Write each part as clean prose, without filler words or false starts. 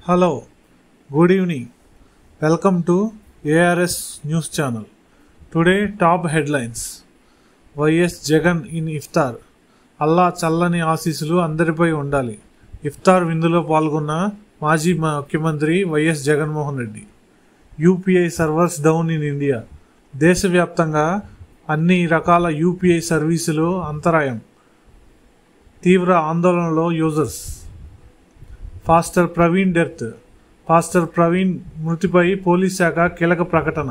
Hello, good evening. Welcome to ARS News Channel. Today top headlines. YS Jagan in ఇఫ్తార్. అల్లా చల్లని ఆశీస్సులు అందరిపై ఉండాలి. ఇఫ్తార్ విందులో పాల్గొన్న మాజీ ముఖ్యమంత్రి YS Jaganmohan Reddy. UPI servers down in India. దేశవ్యాప్తంగా అన్ని రకాల యూపీఐ సర్వీసులు అంతరాయం. తీవ్ర ఆందోళనలో users. Pastor Praveen death. Pastor Praveen మృతిపై పోలీస్ శాఖ కీలక ప్రకటన.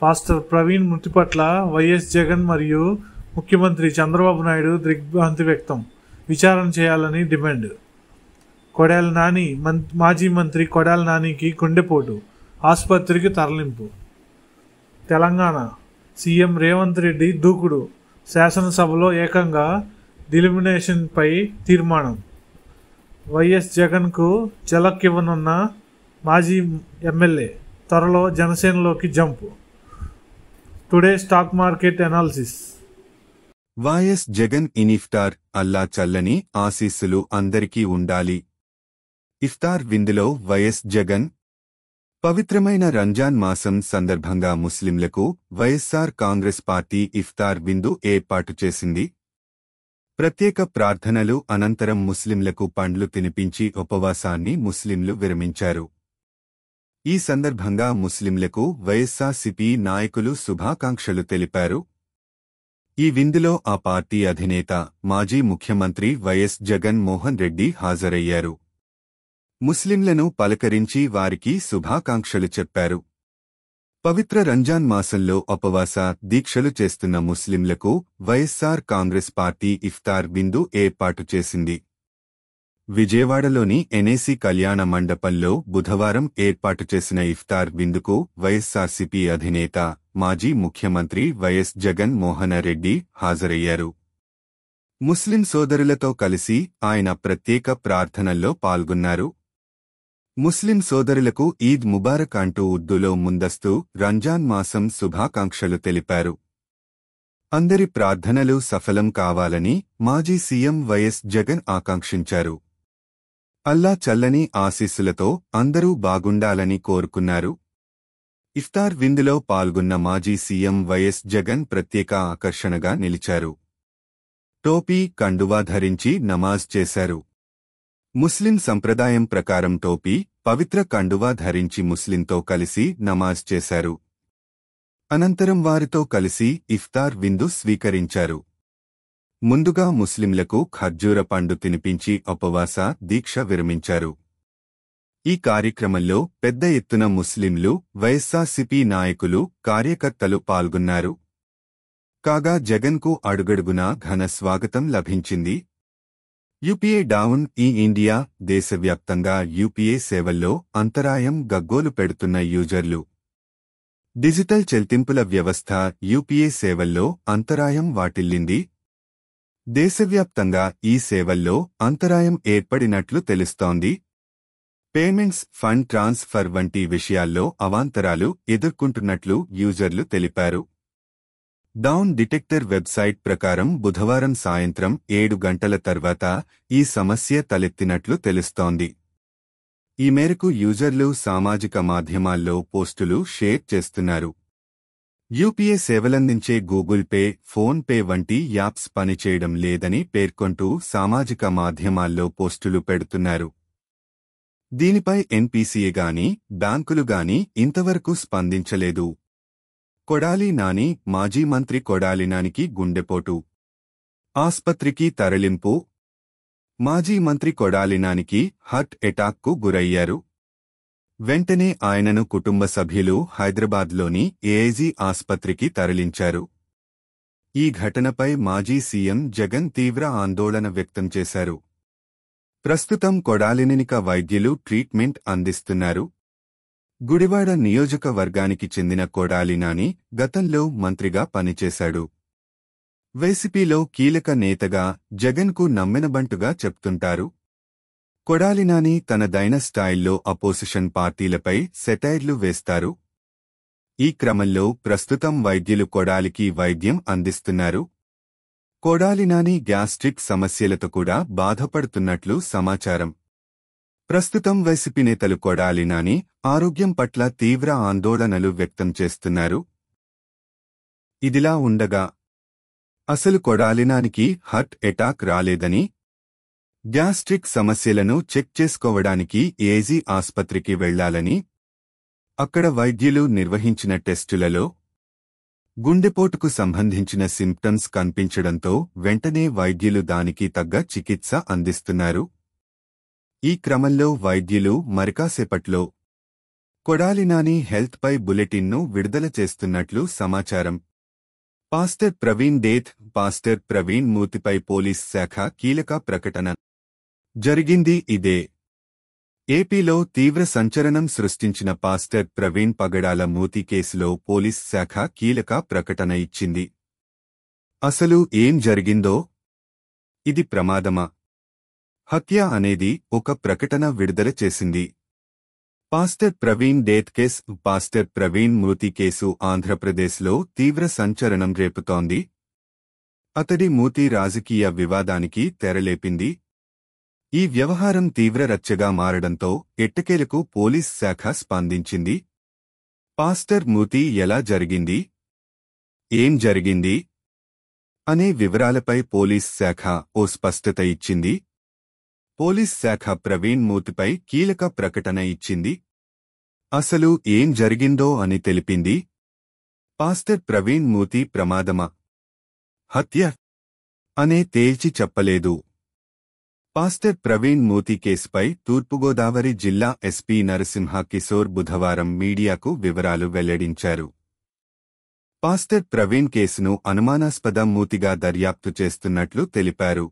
పాస్టర్ ప్రవీణ్ మృతి పట్ల వైఎస్ జగన్ మరియు ముఖ్యమంత్రి చంద్రబాబు నాయుడు దిగ్భ్రాంతి వ్యక్తం. విచారణ చేయాలని డిమాండ్. కొడాలి నాని మాజీ మంత్రి కొడాలి నానికి గుండెపోటు, ఆసుపత్రికి తరలింపు. తెలంగాణ సీఎం రేవంత్ రెడ్డి దూకుడు. శాసనసభలో ఏకంగా డిలిమినేషన్పై తీర్మానం. వైఎస్ జగన్కు జలక్కివ్వనున్న మాజీ ఎమ్మెల్యే త్వరలో జనసేనలోకి jump. Today stock market analysis. YS Jagan in ఇఫ్తార్. అల్లా చల్లని ఆశీస్సులు అందరికీ ఉండాలి. ఇఫ్తార్ విందులో వైఎస్ జగన్. పవిత్రమైన రంజాన్ మాసం సందర్భంగా ముస్లింలకు వైఎస్ఆర్ కాంగ్రెస్ పార్టీ ఇఫ్తార్ విందు ఏర్పాటు చేసింది. ప్రత్యేక ప్రార్థనలు అనంతరం ముస్లింలకు పండ్లు తినిపించి ఉపవాసాన్ని ముస్లింలు విరమించారు. ఈ సందర్భంగా ముస్లింలకు వైఎస్ఆర్సీపీ నాయకులు శుభాకాంక్షలు తెలిపారు. ఈ విందులో ఆ పార్టీ అధినేత మాజీ ముఖ్యమంత్రి వైఎస్ జగన్ మోహన్ రెడ్డి హాజరయ్యారు. ముస్లింలను పలకరించి వారికి శుభాకాంక్షలు చెప్పారు. పవిత్ర రంజాన్ మాసంలో ఉపవాస దీక్షలు చేస్తున్న ముస్లింలకు వైఎస్ఆర్ కాంగ్రెస్ పార్టీ ఇఫ్తార్ విందు ఏర్పాటు చేసింది. విజయవాడలోని ఎన్ఏసీ కళ్యాణ మండపంలో బుధవారం ఏర్పాటు చేసిన ఇఫ్తార్ విందుకు వైఎస్ఆర్సీపీ అధినేత మాజీ ముఖ్యమంత్రి వైఎస్ జగన్ మోహన్ రెడ్డి హాజరయ్యారు. ముస్లిం సోదరులతో కలిసి ఆయన ప్రత్యేక ప్రార్థనల్లో పాల్గొన్నారు. ముస్లిం సోదరులకు ఈద్ ముబారక్ అంటూ ఉర్దూలో ముందస్తు రంజాన్ మాసం శుభాకాంక్షలు తెలిపారు. అందరి ప్రార్థనలు సఫలం కావాలని మాజీ సీఎం వైఎస్ జగన్ ఆకాంక్షించారు. అల్లా చల్లని ఆశీస్సులతో అందరూ బాగుండాలని కోరుకున్నారు. ఇఫ్తార్ విందులో పాల్గొన్న మాజీ సీఎం వైఎస్ జగన్ ప్రత్యేక ఆకర్షణగా నిలిచారు. టోపీ, కండువా ధరించి నమాజ్ చేశారు. ముస్లిం సంప్రదాయం ప్రకారం టోపీ, పవిత్ర కండువా ధరించి ముస్లింతో కలిసి నమాజ్ చేశారు. అనంతరం వారితో కలిసి ఇఫ్తార్ విందు స్వీకరించారు. ముందుగా ముస్లింలకు ఖర్జూర పండు తినిపించి ఉపవాస దీక్ష విరమించారు. ఈ కార్యక్రమంలో పెద్ద ఎత్తున ముస్లింలు, వైఎస్ఆర్సీపీ నాయకులు, కార్యకర్తలు పాల్గొన్నారు. కాగా జగన్కు అడుగడుగునా ఘన స్వాగతం లభించింది. UPI down in India. దేశవ్యాప్తంగా యూపీఐ సేవల్లో అంతరాయం గగ్గోలు పెడుతున్న యూజర్లు. డిజిటల్ చెల్లింపుల వ్యవస్థ యూపీఐ సేవల్లో అంతరాయం వాటిల్లింది. దేశవ్యాప్తంగా ఈ సేవల్లో అంతరాయం ఏర్పడినట్లు తెలుస్తోంది. పేమెంట్స్, ఫండ్ ట్రాన్స్ఫర్ వంటి విషయాల్లో అవాంతరాలు ఎదుర్కొంటున్నట్లు యూజర్లు తెలిపారు. డౌన్ డిటెక్టర్ వెబ్సైట్ ప్రకారం బుధవారం సాయంత్రం 7 గంటల తర్వాత ఈ సమస్య తలెత్తినట్లు తెలుస్తోంది. ఈ మేరకు యూజర్లు సామాజిక మాధ్యమాల్లో పోస్టులు షేర్ చేస్తున్నారు. యూపీఐ సేవలందించే గూగుల్ పే, ఫోన్ పే వంటి యాప్స్ పనిచేయడం లేదని పేర్కొంటూ సామాజిక మాధ్యమాల్లో పోస్టులు పెడుతున్నారు. దీనిపై ఎన్పీసీఏ గాని, బ్యాంకులు గాని ఇంతవరకు స్పందించలేదు. కొడాలి నాని మాజీ మంత్రి కొడాలి నానికి గుండెపోటు, ఆస్పత్రికి తరలింపు. మాజీ మంత్రి కొడాలి నానికి హార్ట్ ఎటాక్కు గురయ్యారు. వెంటనే ఆయనను కుటుంబ సభ్యులు హైదరాబాద్లోని ఏఐజీ ఆస్పత్రికి తరలించారు. ఈ ఘటనపై మాజీ సీఎం జగన్ తీవ్ర ఆందోళన వ్యక్తం చేశారు. ప్రస్తుతం కొడాలినికి వైద్యులు ట్రీట్మెంట్ అందిస్తున్నారు. గుడివాడ నియోజకవర్గానికి చెందిన కొడాలి నాని గతంలో మంత్రిగా పనిచేశాడు. వైసీపీలో కీలక నేతగా జగన్కు నమ్మినబంటుగా చెప్తుంటారు. కొడాలి నాని తనదైన స్టైల్లో అపోజిషన్ పార్టీలపై సెటైర్లు వేస్తారు. ఈ క్రమంలో ప్రస్తుతం వైద్యులు కొడాలికి వైద్యం అందిస్తున్నారు. కొడాలి నాని గ్యాస్ట్రిక్ సమస్యలతో కూడా బాధపడుతున్నట్లు సమాచారం. ప్రస్తుతం వైసీపీ నేతలు కొడాలి నాని ఆరోగ్యం పట్ల తీవ్ర ఆందోళనలు వ్యక్తం చేస్తున్నారు. ఇదిలా ఉండగా అసలు కొడాలి నానికి హార్ట్ అటాక్ రాలేదని, గ్యాస్ట్రిక్ సమస్యలను చెక్ చేసుకోవడానికి ఏజీ ఆస్పత్రికి వెళ్లాలని, అక్కడ వైద్యులు నిర్వహించిన టెస్టులలో గుండెపోటుకు సంబంధించిన సింప్టమ్స్ కనిపించడంతో వెంటనే వైద్యులు దానికి తగ్గ చికిత్స అందిస్తున్నారు. ఈ క్రమంలో వైద్యులు మరికాసేపట్లో కొడాలి నాని హెల్త్ పై బులెటిన్ను విడుదల చేస్తున్నట్లు సమాచారం. Pastor Praveen death, pastor Praveen మూతిపై పోలీస్ శాఖ కీలక ప్రకటన. జరిగింది ఇదే. ఏపీలో తీవ్ర సంచలనం సృష్టించిన పాస్టర్ ప్రవీణ్ పగడాల మూతి కేసులో పోలీస్ శాఖ కీలక ప్రకటన ఇచ్చింది. అసలు ఏం జరిగిందో, ఇది ప్రమాదమా, హత్య అనేది ఒక ప్రకటన విడుదల చేసింది. Pastor Praveen death case, pastor Praveen మృతి కేసు ఆంధ్రప్రదేశ్లో తీవ్ర సంచలనం రేపుతోంది. అతడి మూతి రాజకీయ వివాదానికి తెరలేపింది. ఈ వ్యవహారం తీవ్ర రచ్చగా మారడంతో ఎట్టకేలకు పోలీస్ శాఖ స్పందించింది. పాస్టర్ మూతి ఎలా జరిగింది, ఏం జరిగింది అనే వివరాలపై పోలీస్ శాఖ ఓ స్పష్టత ఇచ్చింది. పోలీస్ శాఖ ప్రవీణ్ మూతిపై కీలక ప్రకటన ఇచ్చింది. అసలు ఏం జరిగిందో అని తెలిపింది. పాస్టర్ ప్రవీణ్ మూతి ప్రమాదమా, హత్య అనే తేల్చి చెప్పలేదు. పాస్టర్ ప్రవీణ్ మూతి కేసుపై తూర్పుగోదావరి జిల్లా ఎస్పీ నరసింహ కిశోర్ బుధవారం మీడియాకు వివరాలు వెల్లడించారు. పాస్టర్ ప్రవీణ్ కేసును అనుమానాస్పద మూతిగా దర్యాప్తు చేస్తున్నట్లు తెలిపారు.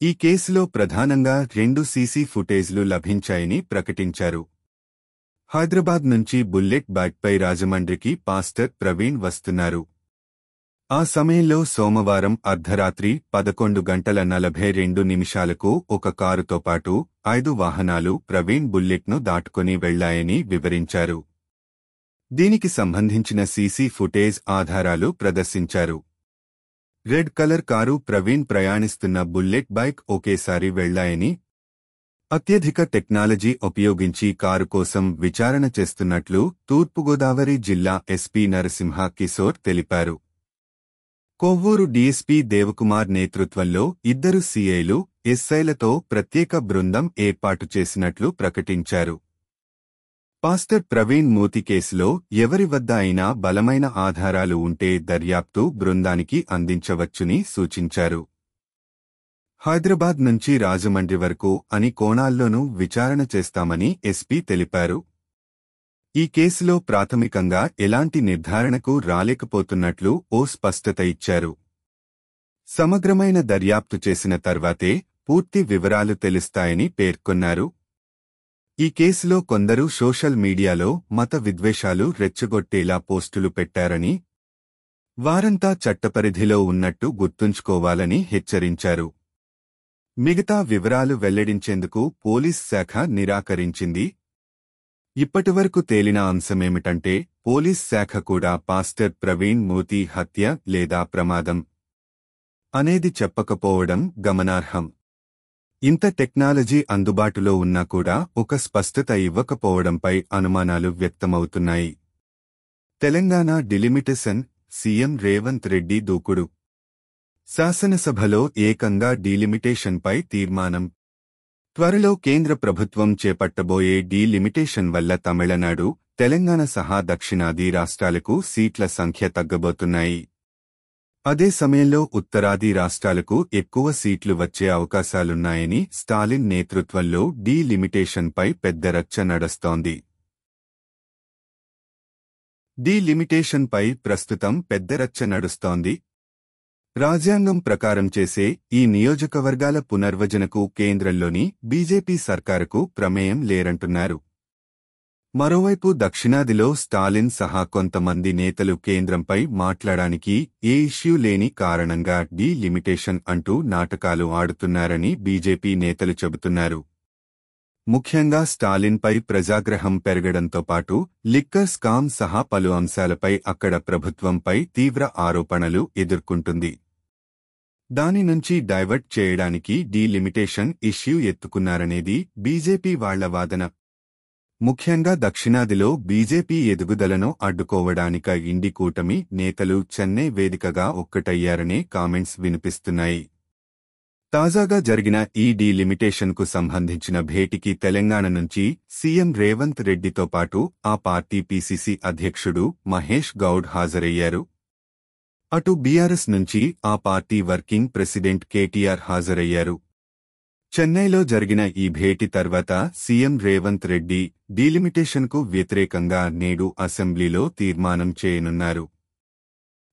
ఈ కేసులో ప్రధానంగా 2 సీసీ ఫుటేజ్లు లభించాయని ప్రకటించారు. హైదరాబాద్ నుంచి బుల్లెట్ బైక్పై రాజమండ్రికి పాస్టర్ ప్రవీణ్ వస్తున్నారు. ఆ సమయంలో సోమవారం అర్ధరాత్రి 11:42 ఒక కారుతో పాటు 5 వాహనాలు ప్రవీణ్ బుల్లెట్ను దాటుకుని వెళ్లాయని వివరించారు. దీనికి సంబంధించిన సీసీ ఫుటేజ్ ఆధారాలు ప్రదర్శించారు. రెడ్ కలర్ కారు, ప్రవీణ్ ప్రయాణిస్తున్న బుల్లెట్ బైక్ ఒకేసారి వెళ్లాయని, అత్యధిక టెక్నాలజీ ఉపయోగించి కారు కోసం విచారణ చేస్తున్నట్లు తూర్పుగోదావరి జిల్లా ఎస్పీ నరసింహ కిశోర్ తెలిపారు. కొవ్వూరు డీఎస్పీ దేవకుమార్ నేతృత్వంలో 2 సీఐలు, ఎస్ఐలతో ప్రత్యేక బృందం ఏర్పాటు చేసినట్లు ప్రకటించారు. పాస్టర్ ప్రవీణ్ మూతి కేసులో ఎవరి వద్ద అయినా బలమైన ఆధారాలు ఉంటే దర్యాప్తు బృందానికి అందించవచ్చుని సూచించారు. హైదరాబాద్ నుంచి రాజమండ్రి వరకు అన్ని కోణాల్లోనూ విచారణ చేస్తామని ఎస్పీ తెలిపారు. ఈ కేసులో ప్రాథమికంగా ఎలాంటి నిర్ధారణకు రాలేకపోతున్నట్లు ఓ స్పష్టత ఇచ్చారు. సమగ్రమైన దర్యాప్తు చేసిన తర్వాతే పూర్తి వివరాలు తెలుస్తాయని పేర్కొన్నారు. ఈ కేసులో కొందరు సోషల్ మీడియాలో మత విద్వేషాలు రెచ్చగొట్టేలా పోస్టులు పెట్టారని, వారంతా చట్టపరిధిలో ఉన్నట్టు గుర్తుంచుకోవాలని హెచ్చరించారు. మిగతా వివరాలు వెల్లడించేందుకు పోలీస్ శాఖ నిరాకరించింది. ఇప్పటివరకు తేలిన అంశమేమిటంటే పోలీస్ శాఖ కూడా పాస్టర్ ప్రవీణ్ మూతి హత్య లేదా ప్రమాదం అనేది చెప్పకపోవడం గమనార్హం. ఇంత టెక్నాలజీ అందుబాటులో ఉన్నా కూడా ఒక స్పష్టత ఇవ్వకపోవడంపై అనుమానాలు వ్యక్తమవుతున్నాయి. తెలంగాణ డిలిమిటేషన్, సీఎం రేవంత్ రెడ్డి దూకుడు. శాసనసభలో ఏకంగా డీలిమిటేషన్పై తీర్మానం. త్వరలో కేంద్ర ప్రభుత్వం చేపట్టబోయే డీలిమిటేషన్ వల్ల తమిళనాడు, తెలంగాణ సహా దక్షిణాది రాష్ట్రాలకు సీట్ల సంఖ్య తగ్గబోతున్నాయి. అదే సమయంలో ఉత్తరాది రాష్ట్రాలకు ఎక్కువ సీట్లు వచ్చే అవకాశాలున్నాయని స్టాలిన్ నేతృత్వంలో డీలిమిటేషన్పై పెద్ద రచ్చ నడుస్తోంది. డీలిమిటేషన్పై ప్రస్తుతం పెద్ద రచ్చ నడుస్తోంది. రాజ్యాంగం ప్రకారం చేసే ఈ నియోజకవర్గాల పునర్వజనకు కేంద్రంలోని బీజేపీ సర్కారుకు ప్రమేయం లేరంటున్నారు. మరోవైపు దక్షిణాదిలో స్టాలిన్ సహా కొంతమంది నేతలు కేంద్రంపై మాట్లాడానికి ఏ ఇష్యూ లేని కారణంగా డీలిమిటేషన్ అంటూ నాటకాలు ఆడుతున్నారని బీజేపీ నేతలు చెబుతున్నారు. ముఖ్యంగా స్టాలిన్పై ప్రజాగ్రహం పెరగడంతో పాటు లిక్కర్ స్కామ్ సహా పలు అంశాలపై అక్కడ ప్రభుత్వంపై తీవ్ర ఆరోపణలు ఎదుర్కొంటుంది. దాని నుంచి డైవర్ట్ చేయడానికి డీలిమిటేషన్ ఇష్యూ ఎత్తుకున్నారనేది బీజేపీ వాళ్ల వాదన. ముఖ్యంగా దక్షిణాదిలో బీజేపీ ఎదుగుదలను అడ్డుకోవడానిక ఇండి కూటమి నేతలు చెన్నై వేదికగా ఒక్కటయ్యారనే కామెంట్స్ వినిపిస్తున్నాయి. తాజాగా జరిగిన ఈ డీలిమిటేషన్కు సంబంధించిన భేటీకి తెలంగాణ నుంచి సీఎం రేవంత్ రెడ్డితో పాటు ఆ పార్టీ పీసీసీ అధ్యక్షుడు మహేష్ గౌడ్ హాజరయ్యారు. అటు బీఆర్ఎస్ నుంచి ఆ పార్టీ వర్కింగ్ ప్రెసిడెంట్ కేటీఆర్ హాజరయ్యారు. చెన్నైలో జరిగిన ఈ భేటీ తర్వాత సీఎం రేవంత్ రెడ్డి డీలిమిటేషన్కు వ్యతిరేకంగా నేడు అసెంబ్లీలో తీర్మానం చేయనున్నారు.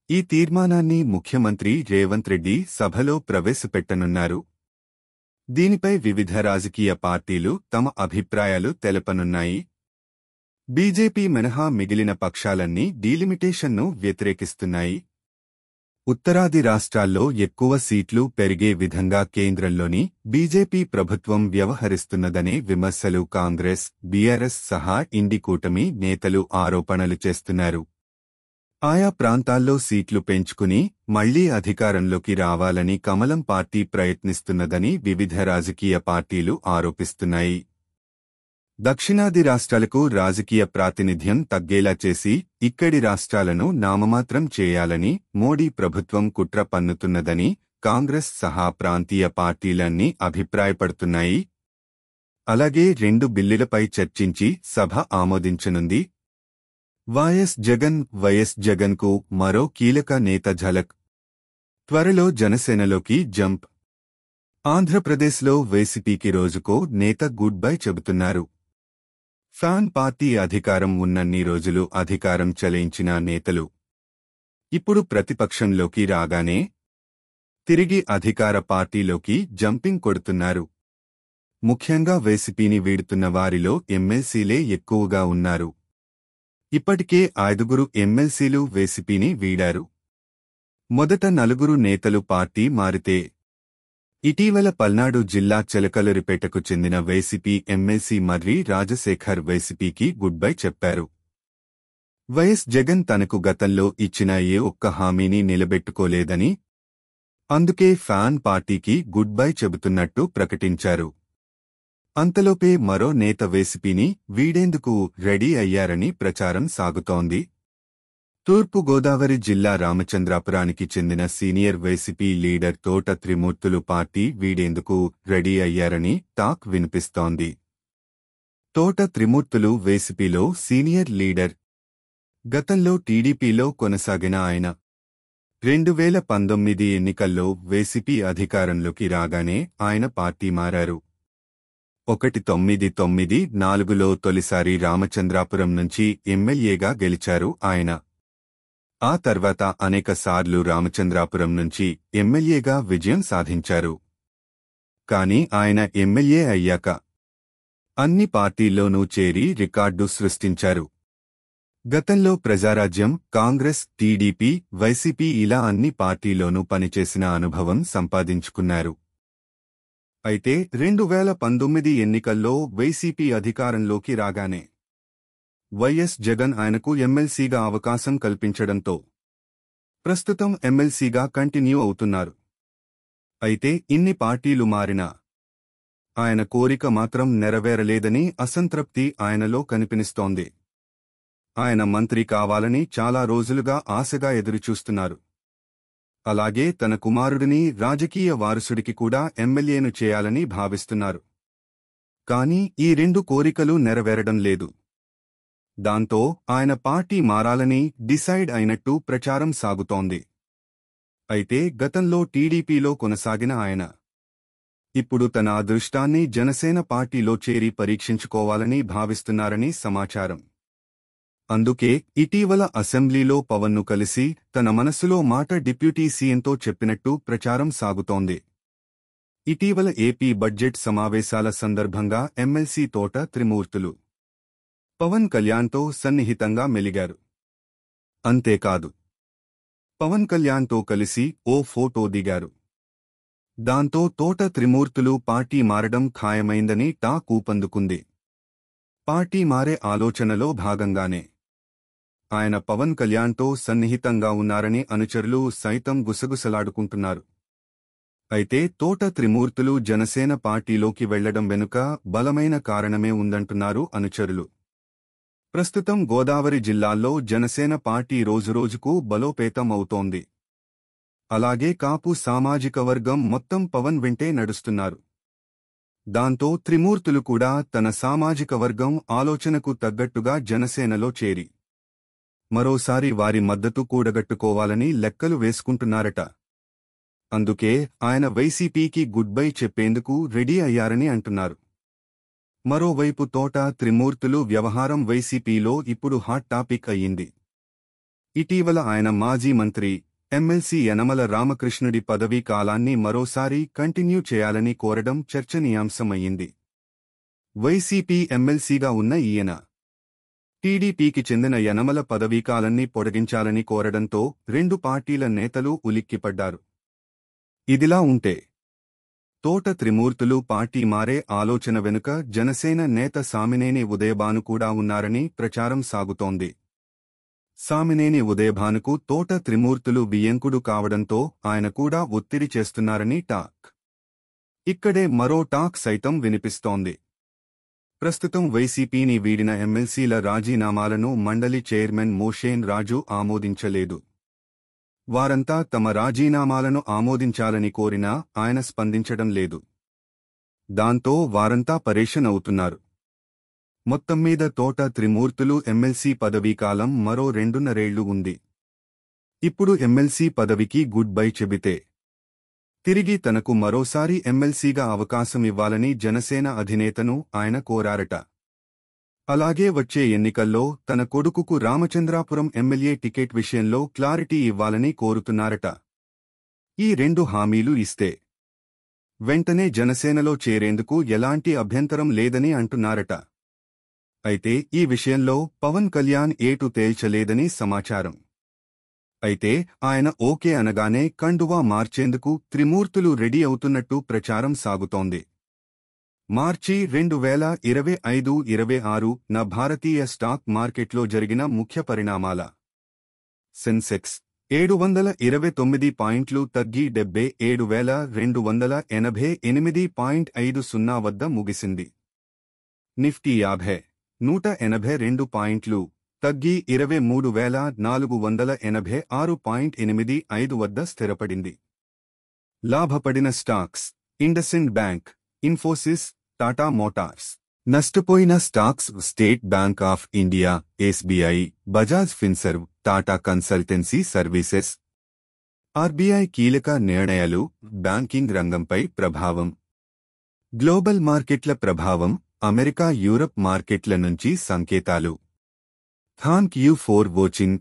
ఈ తీర్మానాన్ని ముఖ్యమంత్రి రేవంత్ రెడ్డి సభలో ప్రవేశపెట్టనున్నారు. దీనిపై వివిధ రాజకీయ పార్టీలు తమ అభిప్రాయాలు తెలపనున్నాయి. బీజేపీ మినహా మిగిలిన పక్షాలన్నీ డీలిమిటేషన్ను వ్యతిరేకిస్తున్నాయి. ఉత్తరాది రాష్ట్రాల్లో ఎక్కువ సీట్లు పెరిగే విధంగా కేంద్రంలోని బీజేపీ ప్రభుత్వం వ్యవహరిస్తున్నదనే విమర్శలు కాంగ్రెస్, బీఆర్ఎస్ సహా ఇండి కూటమి నేతలు ఆరోపణలు చేస్తున్నారు. ఆయా ప్రాంతాల్లో సీట్లు పెంచుకుని మళ్లీ అధికారంలోకి రావాలని కమలం పార్టీ ప్రయత్నిస్తున్నదని వివిధ రాజకీయ పార్టీలు ఆరోపిస్తున్నాయి. దక్షిణాది రాష్ట్రాలకు రాజకీయ ప్రాతినిధ్యం తగ్గేలా చేసి ఇక్కడి రాష్ట్రాలను నామమాత్రం చేయాలని మోడీ ప్రభుత్వం కుట్ర పన్నుతున్నదని కాంగ్రెస్ సహా ప్రాంతీయ పార్టీలన్నీ అభిప్రాయపడుతున్నాయి. అలాగే 2 బిల్లులపై చర్చించి సభ ఆమోదించనుంది. వైఎస్ జగన్కు మరో కీలక నేత ఝలక్. త్వరలో జనసేనలోకి జంప్. ఆంధ్రప్రదేశ్లో వైసీపీకి రోజుకో నేత గుడ్ బై చెబుతున్నారు. ఫ్యాన్ పార్టీ అధికారం ఉన్నన్ని రోజులు అధికారం చెలాయించిన నేతలు ఇప్పుడు ప్రతిపక్షంలోకి రాగానే తిరిగి అధికార పార్టీలోకి జంపింగ్ కొడుతున్నారు. ముఖ్యంగా వైసీపీని వీడుతున్న వారిలో ఎమ్మెల్సీలే ఎక్కువగా ఉన్నారు. ఇప్పటికే 5 ఎమ్మెల్సీలు వైసీపీని వీడారు. మొదట 4 నేతలు పార్టీ మారితే ఇటీవల పల్నాడు జిల్లా చిలకలూరిపేటకు చెందిన వైసీపీ ఎమ్మెల్సీ మర్రి రాజశేఖర్ వైసీపీకి గుడ్ బై చెప్పారు. వైఎస్ జగన్ తనకు గతంలో ఇచ్చిన ఏ ఒక్క హామీని నిలబెట్టుకోలేదని, అందుకే ఫ్యాన్ పార్టీకి గుడ్ బై చెబుతున్నట్టు ప్రకటించారు. అంతలోపే మరో నేత వైసీపీని వీడేందుకు రెడీ అయ్యారని ప్రచారం సాగుతోంది. తూర్పు గోదావరి జిల్లా రామచంద్రాపురానికి చెందిన సీనియర్ వైసీపీ లీడర్ తోట త్రిమూర్తులు పార్టీ వీడేందుకు రెడీ అయ్యారని టాక్ వినిపిస్తోంది. తోట త్రిమూర్తులు వైసీపీలో సీనియర్ లీడర్. గతంలో టీడీపీలో కొనసాగిన ఆయన 2019 ఎన్నికల్లో వైసీపీ అధికారంలోకి రాగానే ఆయన పార్టీ మారారు. 1994లో తొలిసారి రామచంద్రాపురం నుంచి ఎమ్మెల్యేగా గెలిచారు ఆయన. ఆ తర్వాత అనేక సార్లు రామచంద్రాపురం నుంచి ఎమ్మెల్యేగా విజయం సాధించారు. కాని ఆయన ఎమ్మెల్యే అయ్యాక అన్ని పార్టీల్లోనూ చేరి రికార్డు సృష్టించారు. గతంలో ప్రజారాజ్యం, కాంగ్రెస్, టీడీపీ, వైసీపీ ఇలా అన్ని పార్టీల్లోనూ పనిచేసిన అనుభవం సంపాదించుకున్నారు. అయితే 2019 ఎన్నికల్లో వైసీపీ అధికారంలోకి రాగానే వైఎస్ జగన్ ఆయనకు ఎమ్మెల్సీగా అవకాశం కల్పించడంతో ప్రస్తుతం ఎమ్మెల్సీగా కంటిన్యూ అవుతున్నారు. అయితే ఇన్ని పార్టీలు మారినా ఆయన కోరిక మాత్రం నెరవేరలేదని అసంతృప్తి ఆయనలో కనిపిస్తోంది. ఆయన మంత్రి కావాలని చాలా రోజులుగా ఆశగా ఎదురుచూస్తున్నారు. అలాగే తన కుమారుడిని రాజకీయ వారసుడికి కూడా ఎమ్మెల్యేను చేయాలని భావిస్తున్నారు. కానీ ఈ 2 కోరికలు నెరవేరడం లేదు. దాంతో ఆయన పార్టీ మారాలని డిసైడ్ అయినట్టు ప్రచారం సాగుతోంది. అయితే గతంలో టీడీపీలో కొనసాగిన ఆయన ఇప్పుడు తన అదృష్టాన్ని జనసేన పార్టీలో చేరి పరీక్షించుకోవాలని భావిస్తున్నారని సమాచారం. అందుకే ఇటీవల అసెంబ్లీలో పవన్ను కలిసి తన మనసులో మాట డిప్యూటీ సీఎంతో చెప్పినట్టు ప్రచారం సాగుతోంది. ఇటీవల ఏపీ బడ్జెట్ సమావేశాల సందర్భంగా ఎమ్మెల్సీ తోట త్రిమూర్తులు పవన్ కళ్యాణ్తో సన్నిహితంగా మెలిగారు. అంతేకాదు, పవన్ కళ్యాణ్తో కలిసి ఓ ఫోటో దిగారు. దాంతో తోట త్రిమూర్తులు పార్టీ మారడం ఖాయమైందని టాక్ ఊపందుకుంది. పార్టీ మారే ఆలోచనలో భాగంగానే ఆయన పవన్ కళ్యాణ్తో సన్నిహితంగా ఉన్నారని అనుచరులు సైతం గుసగుసలాడుకుంటున్నారు. అయితే తోట త్రిమూర్తులు జనసేన పార్టీలోకి వెళ్లడం వెనుక బలమైన కారణమే ఉందంటున్నారు అనుచరులు. ప్రస్తుతం గోదావరి జిల్లాల్లో జనసేన పార్టీ రోజురోజుకు బలోపేతం అవుతోంది. అలాగే కాపు సామాజిక వర్గం మొత్తం పవన్ వెంటే నడుస్తున్నారు. దాంతో త్రిమూర్తులు కూడా తన సామాజిక వర్గం ఆలోచనకు తగ్గట్టుగా జనసేనలో చేరి మరోసారి వారి మద్దతు కూడగట్టుకోవాలని లెక్కలు వేసుకుంటున్నారట. అందుకే ఆయన వైసీపీకి గుడ్ బై చెప్పేందుకు రెడీ అయ్యారని అంటున్నారు. మరోవైపు తోట త్రిమూర్తులు వ్యవహారం వైసీపీలో ఇప్పుడు హాట్ టాపిక్ అయ్యింది. ఇటీవల ఆయన మాజీ మంత్రి, ఎమ్మెల్సీ యనమల రామకృష్ణుడి పదవీ కాలాన్ని మరోసారి కంటిన్యూ చేయాలని కోరడం చర్చనీయాంశమయ్యింది. వైసీపీ ఎమ్మెల్సీగా ఉన్న ఈయన టీడీపీకి చెందిన యనమల పదవీకాలాన్ని పొడిగించాలని కోరడంతో రెండు పార్టీల నేతలు ఉలిక్కిపడ్డారు. ఇదిలా ఉంటే తోట త్రిమూర్తులు పార్టీ మారే ఆలోచన వెనుక జనసేన నేత సామినేని ఉదయభాను కూడా ఉన్నారని ప్రచారం సాగుతోంది. సామినేని ఉదయభానుకు తోట త్రిమూర్తులు బియ్యంకుడు కావడంతో ఆయన కూడా ఒత్తిడి చేస్తున్నారని టాక్. ఇక్కడే మరో టాక్ సైతం వినిపిస్తోంది. ప్రస్తుతం వైసీపీని వీడిన ఎమ్మెల్సీల రాజీనామాలను మండలి చైర్మన్ మోషేన్ రాజు ఆమోదించలేదు. వారంతా తమ రాజీనామాలను ఆమోదించాలని కోరినా ఆయన స్పందించడం లేదు. దాంతో వారంతా పరేషాన్ అవుతున్నారు. మొత్తం మీద తోట త్రిమూర్తులు ఎమ్మెల్సీ పదవీకాలం మరో 2.5 ఏళ్లు ఉంది. ఇప్పుడు ఎమ్మెల్సీ పదవికి గుడ్ బై చెబితే తిరిగి తనకు మరోసారి ఎమ్మెల్సీగా అవకాశం ఇవ్వాలని జనసేన అధినేతను ఆయన కోరారట. అలాగే వచ్చే ఎన్నికల్లో తన కొడుకుకు రామచంద్రాపురం ఎమ్మెల్యే టికెట్ విషయంలో క్లారిటీ ఇవ్వాలని కోరుతున్నారట. ఈ 2 హామీలు ఇస్తే వెంటనే జనసేనలో చేరేందుకు ఎలాంటి అభ్యంతరం లేదని అంటున్నారట. అయితే ఈ విషయంలో పవన్ కళ్యాణ్ ఏటు తేల్చలేదని సమాచారం. అయితే ఆయన ఓకే అనగానే కండువా మార్చేందుకు త్రిమూర్తులు రెడీ అవుతున్నట్టు ప్రచారం సాగుతోంది. మార్చి 2025-26 న భారతీయ స్టాక్ మార్కెట్లో జరిగిన ముఖ్య పరిణామాల సెన్సెక్స్ 729 పాయింట్లు తగ్గి 77,288.50 వద్ద ముగిసింది. నిఫ్టీ 182 పాయింట్లు తగ్గి 23,486.85 వద్ద స్థిరపడింది. లాభపడిన stocks IndusInd Bank, Infosys, Tata Motors. నష్టపోయిన stocks State Bank of India, SBI, Bajaj Finserv, Tata Consultancy Services. RBI కీలక నిర్ణయాలు, బ్యాంకింగ్ రంగంపై ప్రభావం. గ్లోబల్ మార్కెట్ల ప్రభావం, అమెరికా యూరప్ మార్కెట్ల నుంచి సంకేతాలు. Thank you for watching.